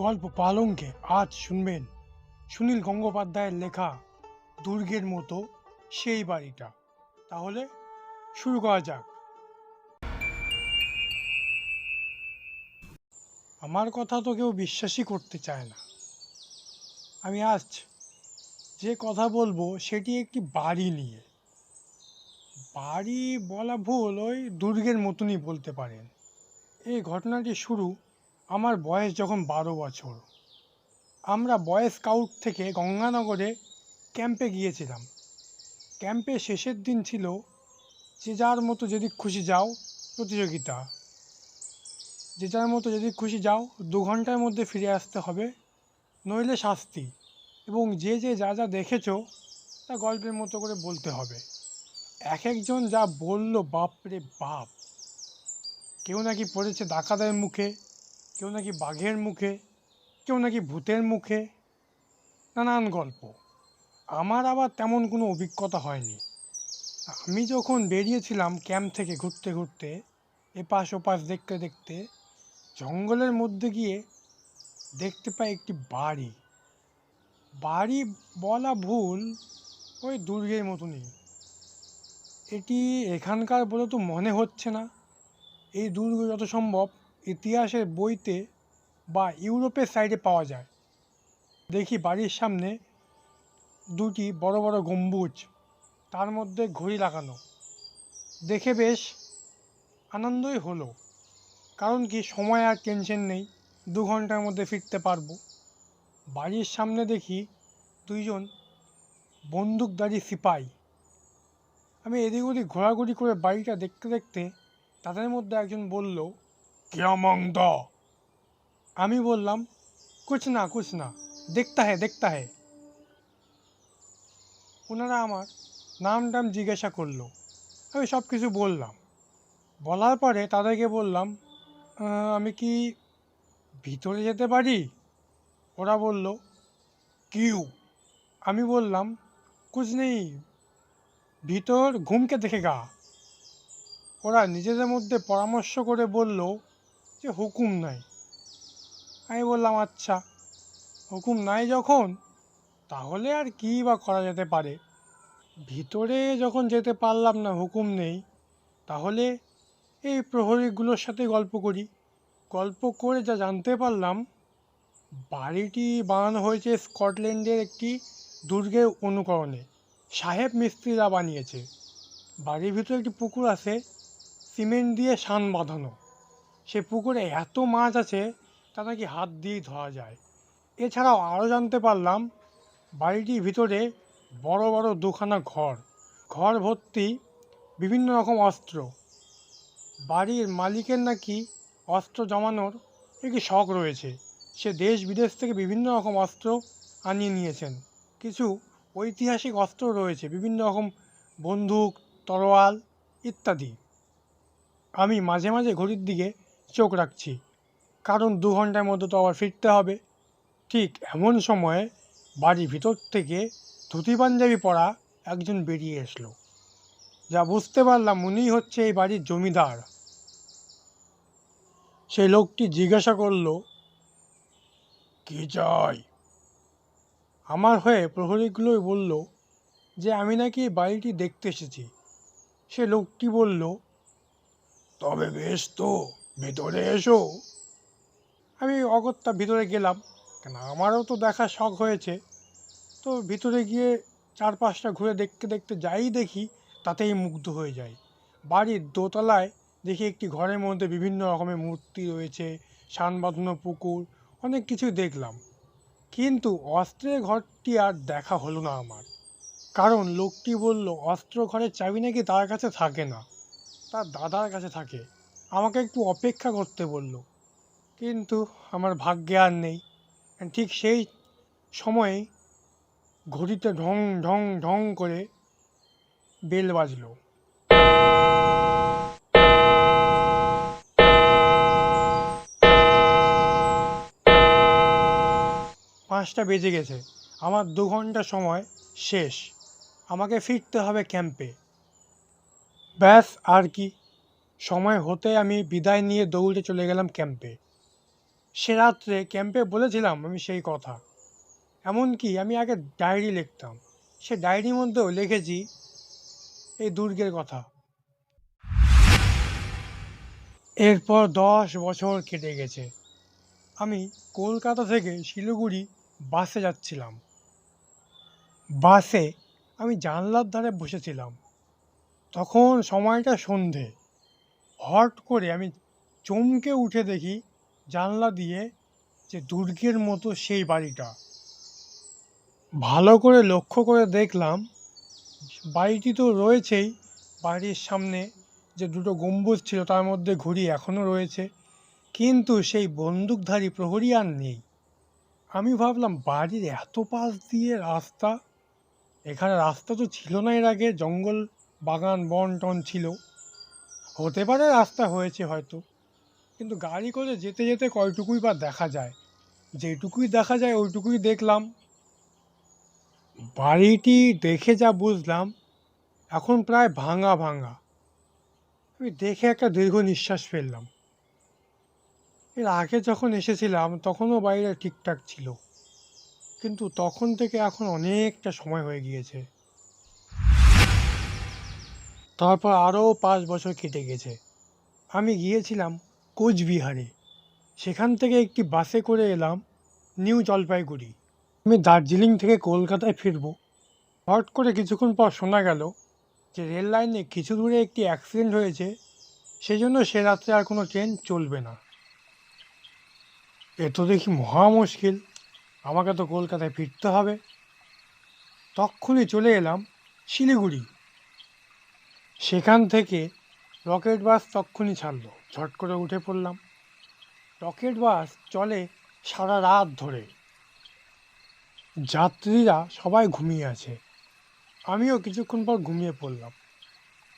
গল্প পালঙ্কে আজ শুনবেন সুনীল গঙ্গোপাধ্যায়ের লেখা দুর্গের মতো সেই বাড়িটা। তাহলে শুরু করা যাক। আমার কথা তো কেউ বিশ্বাসই করতে চায় না। আমি আজ যে কথা বলবো সেটি একটি বাড়ি নিয়ে। বাড়ি বলা ভুল, ওই দুর্গের মতনই বলতে পারেন। এই ঘটনাটি শুরু আমার বয়স যখন 12 বছর। আমরা বয় স্কাউট থেকে গঙ্গানগরে ক্যাম্পে গিয়েছিলাম। ক্যাম্পের শেষের দিন ছিল যে যার মতো যেদিক খুশি যাও প্রতিযোগিতা। যে যার মতো যেদিক খুশি যাও, 2 ঘন্টার মধ্যে ফিরে আসতে হবে, নইলে শাস্তি। এবং যে যে যা যা দেখেছো তা গল্পের মতো করে বলতে হবে। এক একজন যা বলল, বাপরে বাপ! কেউ নাকি পড়েছে ডাকাতের মুখে, কেউ নাকি বাঘের মুখে, কেউ নাকি ভূতের মুখে, নানান গল্প। আমার আবার তেমন কোনো অভিজ্ঞতা হয়নি। আমি যখন বেরিয়েছিলাম ক্যাম্প থেকে ঘুরতে ঘুরতে, এপাশ ওপাশ দেখতে দেখতে, জঙ্গলের মধ্যে গিয়ে দেখতে পাই একটি বাড়ি। বাড়ি বলা ভুল, ওই দুর্গের মতনই। এটি এখানকার বলে তো মনে হচ্ছে না। এই দুর্গ যত সম্ভব ইতিহাসের বইতে বা ইউরোপের সাইডে পাওয়া যায়। দেখি বাড়ির সামনে দুটি বড় বড় গম্বুজ, তার মধ্যে ঘড়ি লাগানো। দেখে বেশ আনন্দই হলো, কারণ কি সময় আর টেনশন নেই, 2 ঘন্টার মধ্যে ফিরতে পারবো। বাড়ির সামনে দেখি 2জন বন্দুকধারী সিপাই। আমি এদিক ওদিক ঘোরাঘুরি করে বাড়িটা দেখতে দেখতে তাদের মধ্যে একজন বলল, क्या मांगता? আমি বললাম, কুছ না, দেখতা হে। ওনারা আমার নাম টাম জিজ্ঞাসা করলো। আমি সব কিছু বললাম। বলার পরে তাদেরকে বললাম, আমি কি ভিতরে যেতে পারি?" ওরা বলল, কিউ? আমি বললাম, কুছ নেই, ভিতর ঘুমকে দেখেগা। ওরা নিজেদের মধ্যে পরামর্শ করে বলল যে হুকুম নাই। আমি বললাম, আচ্ছা, হুকুম নাই যখন, তাহলে আর কী বা করা যেতে পারে। ভিতরে যখন যেতে পারলাম না, হুকুম নেই, তাহলে এই প্রহরীগুলোর সাথে গল্প করি। গল্প করে যা জানতে পারলাম, বাড়িটি বানানো হয়েছে স্কটল্যান্ডের একটি দুর্গের অনুকরণে। সাহেব মিস্ত্রিরা বানিয়েছে। বাড়ির ভিতরে একটি পুকুর আছে, সিমেন্ট দিয়ে শান বাঁধানো। সে পুকুরে এত মাছ আছে তা নাকি হাত দিয়েই ধরা যায়। এছাড়াও আরও জানতে পারলাম, বাড়িটির ভিতরে বড় বড় 2খানা ঘর, ঘর ভর্তি বিভিন্ন রকম অস্ত্র। বাড়ির মালিকের নাকি অস্ত্র জমানোর একটি শখ রয়েছে। সে দেশ বিদেশ থেকে বিভিন্ন রকম অস্ত্র আনিয়ে নিয়েছেন। কিছু ঐতিহাসিক অস্ত্র রয়েছে, বিভিন্ন রকম বন্দুক, তরোয়াল ইত্যাদি। আমি মাঝে মাঝে ঘড়ির দিকে চোখ রাখছি, কারণ 2 ঘন্টার মধ্যে তো আবার ফিরতে হবে। ঠিক এমন সময়ে বাড়ির ভিতর থেকে ধুতি পাঞ্জাবি পরা একজন বেরিয়ে এসলো। যা বুঝতে পারলাম উনিই হচ্ছে এই বাড়ির জমিদার। সেই লোকটি জিজ্ঞাসা করলো, কি চাই? আমার হয়ে প্রহরীগুলোই বলল যে আমি নাকি এই বাড়িটি দেখতে এসেছি। সে লোকটি বলল, তবে বেশ তো, ভেতরে এসো। আমি অগত্যা ভিতরে গেলাম, কেন আমারও তো দেখার শখ হয়েছে। তো ভিতরে গিয়ে চারপাশটা ঘুরে দেখতে দেখতে যাই দেখি তাতেই মুগ্ধ হয়ে যায়। বাড়ির দোতলায় দেখি একটি ঘরের মধ্যে বিভিন্ন রকমের মূর্তি রয়েছে, শান বাঁধানো পুকুর, অনেক কিছুই দেখলাম। কিন্তু অস্ত্রের ঘরটি আর দেখা হলো না আমার, কারণ লোকটি বলল অস্ত্র ঘরের চাবি নাকি তার কাছে থাকে না, তার দাদার কাছে থাকে। আমাকে একটু অপেক্ষা করতে বলল, কিন্তু আমার ভাগ্যে আর নেই। ঠিক সেই সময়ে ঘড়িতে ঢং ঢং ঢং করে বেল বাজলো। 5টা বেজে গেছে। আমার 2 ঘন্টা সময় শেষ। আমাকে ফিরতে হবে ক্যাম্পে। ব্যাস আর কি, সময় হতে আমি বিদায় নিয়ে দৌড়ে চলে গেলাম ক্যাম্পে। সে রাত্রে ক্যাম্পে বলেছিলাম আমি সেই কথা। এমনকি আমি আগে ডায়েরি লিখতাম, সে ডায়েরির মধ্যেও লিখেছি এই দুর্গের কথা। এরপর 10 বছর কেটে গেছে। আমি কলকাতা থেকে শিলিগুড়ি বাসে যাচ্ছিলাম। বাসে আমি জানলার ধারে বসেছিলাম। তখন সময়টা সন্ধে। হট করে আমি চমকে উঠে দেখি জানলা দিয়ে যে দুর্গের মতো সেই বাড়িটা। ভালো করে লক্ষ্য করে দেখলাম বাড়িটি তো রয়েছেই, বাড়ির সামনে যে দুটো গম্বুজ ছিল তার মধ্যে ঘড়ি এখনও রয়েছে, কিন্তু সেই বন্দুকধারী প্রহরী আর নেই। আমি ভাবলাম বাড়ির এত পাশ দিয়ে রাস্তা, এখানে রাস্তা তো ছিল না এর আগে, জঙ্গল বাগান বন টন ছিল, হতে পারে রাস্তা হয়েছে হয়তো, কিন্তু গাড়ি করে যেতে যেতে কয়টুকুই বা দেখা যায়। যেটুকুই দেখা যায় ওইটুকুই দেখলাম। বাড়িটি দেখে যা বুঝলাম এখন প্রায় ভাঙা ভাঙা। আমি দেখে একটা দীর্ঘ নিঃশ্বাস ফেললাম। এর আগে যখন এসেছিলাম তখনও বাড়িটা ঠিকঠাক ছিল, কিন্তু তখন থেকে এখন অনেকটা সময় হয়ে গিয়েছে। তারপর আরও 5 বছর কেটে গেছে। আমি গিয়েছিলাম কোচবিহারে। সেখান থেকে একটি বাসে করে এলাম নিউ জলপাইগুড়ি। আমি দার্জিলিং থেকে কলকাতায় ফিরব। হট করে কিছুক্ষণ পর শোনা গেল যে রেল লাইনে কিছু দূরে একটি অ্যাক্সিডেন্ট হয়েছে, সেই জন্য সে রাত্রে আর কোনো ট্রেন চলবে না। এ তো দেখি মহা মুশকিল, আমাকে তো কলকাতায় ফিরতে হবে। তক্ষুনি চলে এলাম শিলিগুড়ি। সেখান থেকে রকেট বাস তক্ষুনি ছাড়লো, ঝট করে উঠে পড়লাম। রকেট বাস চলে সারা রাত ধরে। যাত্রীরা সবাই ঘুমিয়ে আছে, আমিও কিছুক্ষণ পর ঘুমিয়ে পড়লাম।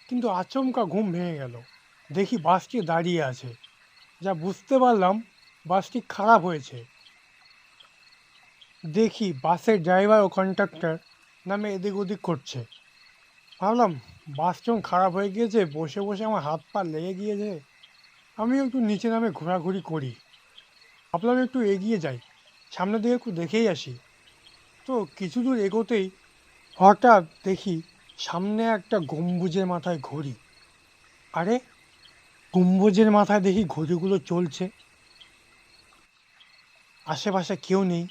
কিন্তু আচমকা ঘুম ভেঙে গেল, দেখি বাসটি দাঁড়িয়ে আছে। যা বুঝতে পারলাম বাসটি খারাপ হয়েছে। দেখি বাসের ড্রাইভার ও কন্ডাক্টর নামে এদিক ওদিক করছে। ভাবলাম বাস যখন খারাপ হয়ে গিয়েছে, বসে বসে আমার হাত পা লেগে গিয়েছে, আমিও একটু নিচে নামে ঘোরাঘুরি করি। ভাবলাম একটু এগিয়ে যাই, সামনের দিকে একটু দেখেই আসি। তো কিছু দূর এগোতেই হঠাৎ দেখি সামনে একটা গম্বুজের মাথায় ঘড়ি। আরে, গম্বুজের মাথায় দেখি ঘড়িগুলো চলছে, আশেপাশে কেউ নেই।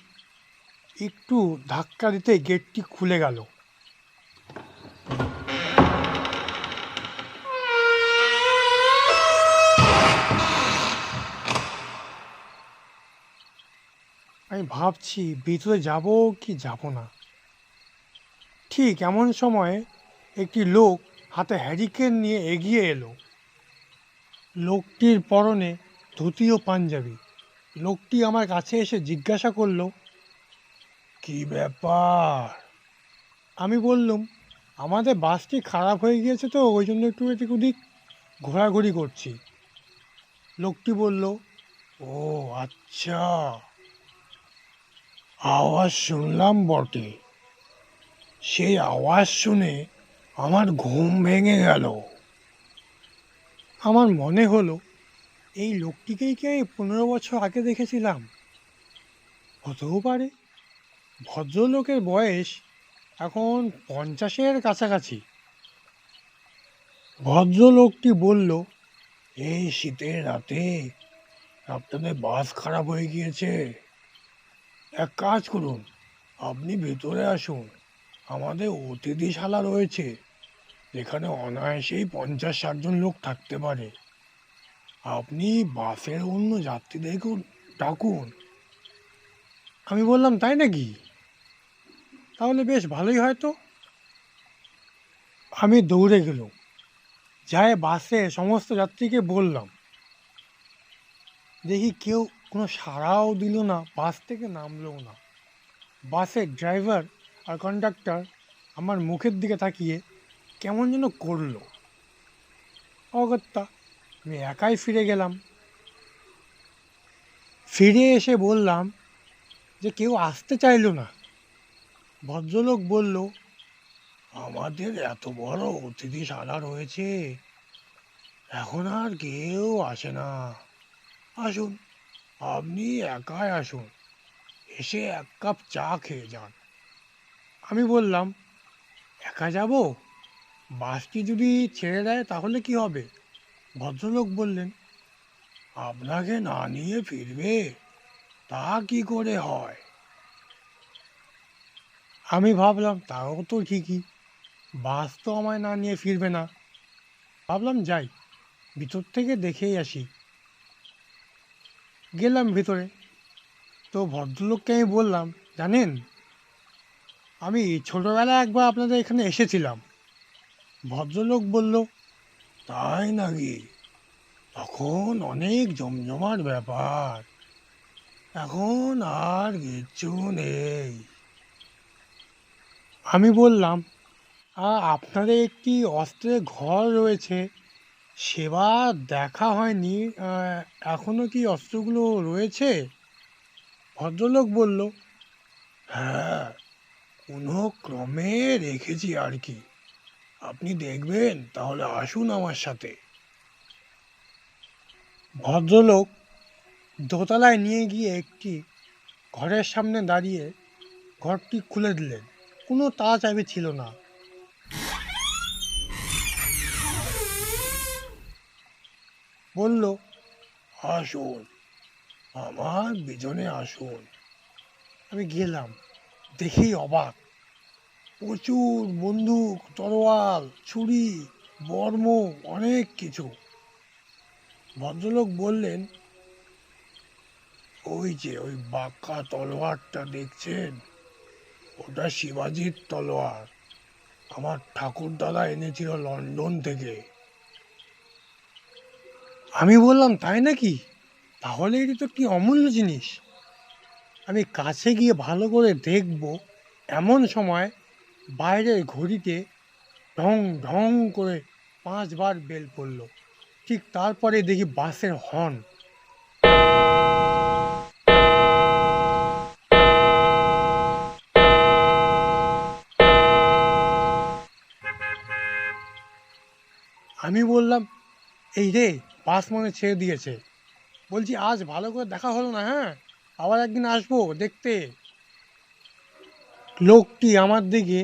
একটু ধাক্কা দিতে গেটটি খুলে গেল। আমি ভাবছি ভিতরে যাব কি যাব না। ঠিক এমন সময়ে একটি লোক হাতে হ্যারিকেন নিয়ে এগিয়ে এলো। লোকটির পরনে ধুতি ও পাঞ্জাবি। লোকটি আমার কাছে এসে জিজ্ঞাসা করলো, কি ব্যাপার? আমি বললাম, আমাদের বাসটি খারাপ হয়ে গিয়েছে তো ওই জন্য একটু এদিক ওদিক ঘোরাঘুরি করছি। লোকটি বলল, ও আচ্ছা, আওয়াজ শুনলাম বটে। সেই আওয়াজ শুনে আমার ঘুম ভেঙে গেল। আমার মনে হলো এই লোকটিকেই কি আমি 15 বছর আগে দেখেছিলাম। হতেও পারে, ভদ্রলোকের বয়স এখন 50-এর কাছাকাছি। ভদ্রলোকটি বলল, এই শীতের রাতে আপনাদের বাস খারাপ হয়ে গিয়েছে। এক কাজ করুন, আপনি ভেতরে আসুন, আমাদের অতিথিশালা রয়েছে, যেখানে অনায়াসেই 50-60 জন লোক থাকতে পারে। আপনি বাসের অন্য যাত্রীদেরকেও ডাকুন। আমি বললাম, তাই নাকি? তাহলে বেশ ভালোই হয় তো। আমি দৌড়ে গেলাম, যাই বাসে সমস্ত যাত্রীকে বললাম। দেখি কেউ কোনো সাড়াও দিল না, বাস থেকে নামলেও না। বাসের ড্রাইভার আর কন্ডাক্টর আমার মুখের দিকে তাকিয়ে কেমন যেন করলো। অগত্যা আমি একাই ফিরে গেলাম। ফিরে এসে বললাম যে কেউ আসতে চাইলো না। ভদ্রলোক বলল, আমাদের এত বড় অতিথিশালা রয়েছে, এখন আর কেউ আসে না, আসুন আপনি একাই আসুন, এসে এক কাপ চা খেয়ে যান। আমি বললাম, একা যাব? বাসটি যদি ছেড়ে দেয় তাহলে কি হবে? ভদ্রলোক বললেন, আপনাকে না নিয়ে ফিরবে? তা কি করে হয়? আমি ভাবলাম তাও তো ঠিকই, বাস তো আমায় না নিয়ে ফিরবে না। ভাবলাম যাই, ভিতর থেকে দেখেই আসি। গেলাম ভিতরে। তো ভদ্রলোককে আমি বললাম, জানেন, আমি ছোটবেলায় একবার আপনাদের এখানে এসেছিলাম। ভদ্রলোক বলল, তাই নাকি? তখন অনেক জমজমাট ব্যাপার, এখন আর কিচ্ছু নেই। আমি বললাম, আপনাদের একটি অস্ত্রের ঘর রয়েছে, সেবার দেখা হয়নি, এখনো কি অস্ত্রগুলো রয়েছে? ভদ্রলোক বলল, হ্যাঁ, কোনো ক্রমে রেখেছি আর কি। আপনি দেখবেন? তাহলে আসুন আমার সাথে। ভদ্রলোক দোতলায় নিয়ে গিয়ে একটি ঘরের সামনে দাঁড়িয়ে ঘরটি খুলে দিলেন। কোনো তালা চাবি ছিল না। বলল, আসুন, আমার পিছনে আসুন। আমি গেলাম, দেখেই অবাক। প্রচুর বন্দুক, তরোয়াল, ছুরি, বর্ম, অনেক কিছু। ভদ্রলোক বললেন, ওই যে ওই বাঁকা তলোয়ারটা দেখছেন, ওটা শিবাজির তলোয়ার। আমার ঠাকুরদাদা এনেছিল লন্ডন থেকে। আমি বললাম, তাই নাকি? তাহলে এটি তো কি অমূল্য জিনিস। আমি কাছে গিয়ে ভালো করে দেখব, এমন সময় বাইরের ঘড়িতে ঢং ঢং করে 5 বার বেল পড়ল। ঠিক তারপরে দেখি বাসের হর্ন। আমি বললাম, এই রে, বাস মনে ছেড়ে দিয়েছে। বলছি, আজ ভালো করে দেখা হলো না, হ্যাঁ, আবার একদিন আসবো দেখতে। লোকটি আমার দিকে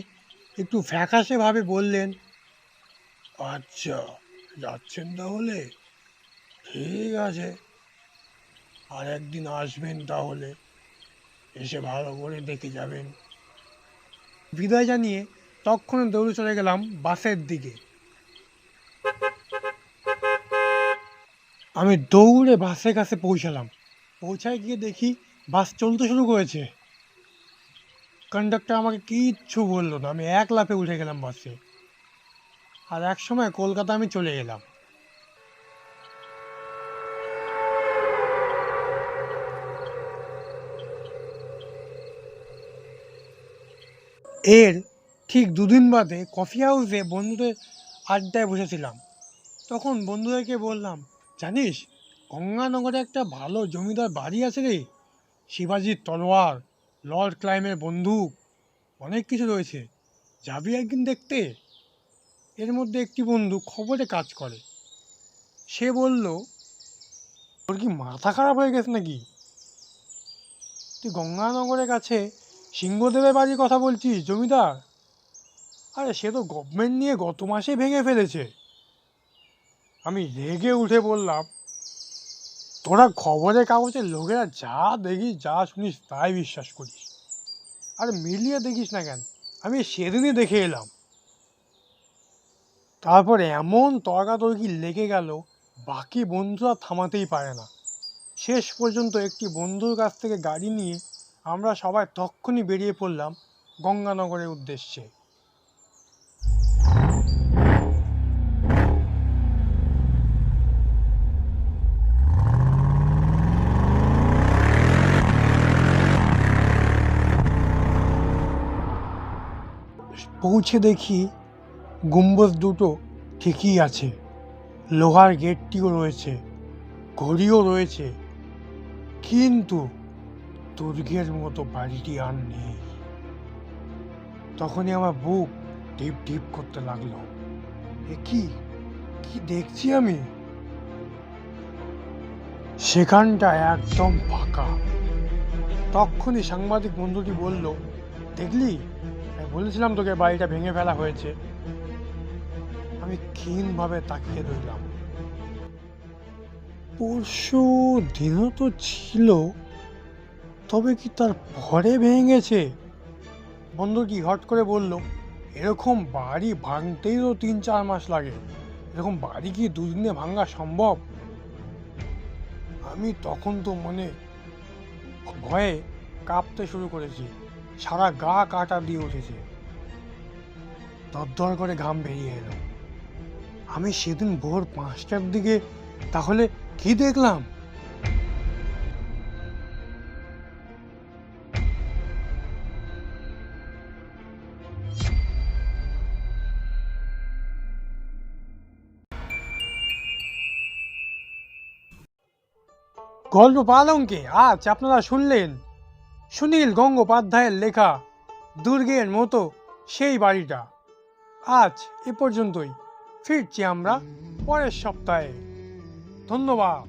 একটু ফ্যাকাশে ভাবে বললেন, আচ্ছা, যাচ্ছেন তাহলে? ঠিক আছে, আর একদিন আসবেন তাহলে, এসে ভালো করে দেখে যাবেন। বিদায় জানিয়ে তক্ষণে দৌড়ে চলে গেলাম বাসের দিকে। আমি দৌড়ে বাসের কাছে পৌঁছালাম। পৌঁছায় গিয়ে দেখি বাস চলতে শুরু করেছে। কন্ডাক্টর আমাকে কিচ্ছু বললো না, আমি এক লাফে উঠে গেলাম বাসে। আর এক সময় কলকাতা আমি চলে এলাম। এর ঠিক 2 দিন বাদে কফি হাউসে বন্ধুদের আড্ডায় বসেছিলাম। তখন বন্ধুদেরকে বললাম, জানিস, গঙ্গানগরে একটা ভালো জমিদার বাড়ি আছে রে, শিবাজির তলোয়ার, লর্ড ক্লাইমের বন্দুক, অনেক কিছু রয়েছে, যাবি একদিন দেখতে? এর মধ্যে একটি বন্ধু খবরে কাজ করে। সে বলল, তোর কি মাথা খারাপ হয়ে গেছে নাকি? তুই গঙ্গানগরের কাছে সিংহদেবের বাড়ির কথা বলছিস, জমিদার? আরে সে তো গভর্নমেন্ট নিয়ে গত মাসে ভেঙে ফেলেছে। আমি রেগে উঠে বললাম, তোরা খবরের কাগজের লোকেরা যা দেখিস, যা শুনিস তাই বিশ্বাস করিস, আর মিলিয়ে দেখিস না কেন? আমি সেদিনই দেখে এলাম। তারপর এমন তর্কাতর্কি লেগে গেল, বাকি বন্ধুরা থামাতেই পারে না। শেষ পর্যন্ত একটি বন্ধুর কাছ থেকে গাড়ি নিয়ে আমরা সবাই তক্ষুনি বেরিয়ে পড়লাম গঙ্গানগরের উদ্দেশ্যে। পৌঁছে দেখি গম্বুজ দুটো ঠিকই আছে, লোহার গেটটিও রয়েছে, ঘড়িও রয়েছে, কিন্তু দুর্গের মতো বাড়িটি আর নেই। তখনই আমার বুক টিপ টিপ করতে লাগলো। এ কি, কি দেখছি আমি? সেখানটা একদম ফাঁকা। তখনই সাংবাদিক বন্ধুটি বলল, দেখলি, আমি বলেছিলাম তোকে বাড়িটা ভেঙে ফেলা হয়েছে। আমি ক্ষীণভাবে তাকিয়ে রইলাম। পরশু দিনও তো ছিল, তবে কি তার পরে ভেঙে গেছে? বন্ধুটি হট করে বলল, এরকম বাড়ি ভাঙতেই তো 3-4 মাস লাগে। এরকম বাড়ি কি দুদিনে ভাঙা সম্ভব? আমি তখন তো ভয়ে কাঁপতে শুরু করেছি। সারা গা কাটা দিয়ে উঠেছে, দরদর করে ঘাম বেরিয়ে এলো। আমি সেদিন ভোর 5টার দিকে তাহলে কি দেখলাম? গল্প পালঙ্কে আজ আপনারা শুনলেন সুনীল গঙ্গোপাধ্যায়ের লেখা দুর্গের মতো সেই বাড়িটা। আজ এ পর্যন্তই, ফিরছি আমরা পরের সপ্তাহে। ধন্যবাদ।